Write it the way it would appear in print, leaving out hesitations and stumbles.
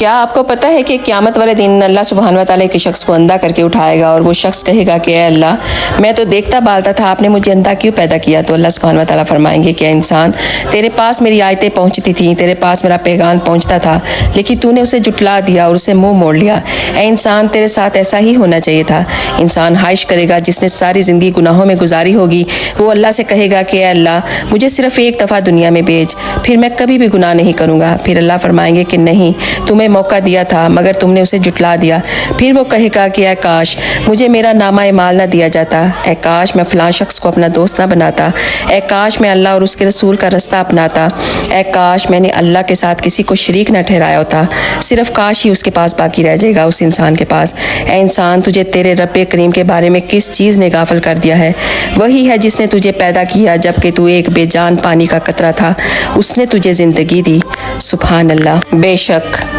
کیا آپ کو پتہ ہے کہ قیامت والے دن اللہ سبحانہ و تعالیٰ کے شخص کو اندھا کر کے اٹھائے گا اور وہ شخص کہے گا کہ اے اللہ میں تو دیکھتا بالتا تھا، آپ نے مجھے اندھا کیوں پیدا کیا؟ تو اللہ سبحانہ و تعالیٰ فرمائیں گے کہ اے انسان تیرے پاس میری آیتیں پہنچتی تھیں، تیرے پاس میرا پیغام پہنچتا تھا، لیکن تو نے اسے جھٹلا دیا اور اسے منہ موڑ لیا۔ اے انسان تیرے ساتھ ایسا ہی ہونا چاہیے تھا۔ انسان خواہش کرے گا جس نے ساری زندگی گناہوں میں گزاری ہوگی، وہ اللہ سے کہے گا کہ اے اللہ مجھے صرف ایک دفعہ دنیا میں بھیج، پھر میں کبھی بھی گناہ نہیں کروں گا۔ پھر اللہ فرمائیں گے کہ نہیں، تمہیں موقع دیا تھا مگر تم نے اسے جھٹلا دیا۔ پھر وہ کہے گا کہ اے کاش مجھے میرا نامہ اعمال نہ دیا جاتا، اے کاش میں فلاں شخص کو اپنا دوست نہ بناتا، اے کاش میں اللہ اور اس کے رسول کا رستہ اپناتا، اے کاش میں نے اللہ کے ساتھ کسی کو شریک نہ ٹھہرایا ہوتا۔ صرف کاش ہی اس کے پاس باقی رہ جائے گا، اس انسان کے پاس۔ اے انسان تجھے تیرے رب کریم کے بارے میں کس چیز نے غافل کر دیا ہے؟ وہی ہے جس نے تجھے پیدا کیا جبکہ تو ایک بے جان پانی کا قطرہ تھا، اس نے تجھے زندگی دی۔ سبحان اللہ۔ بے شک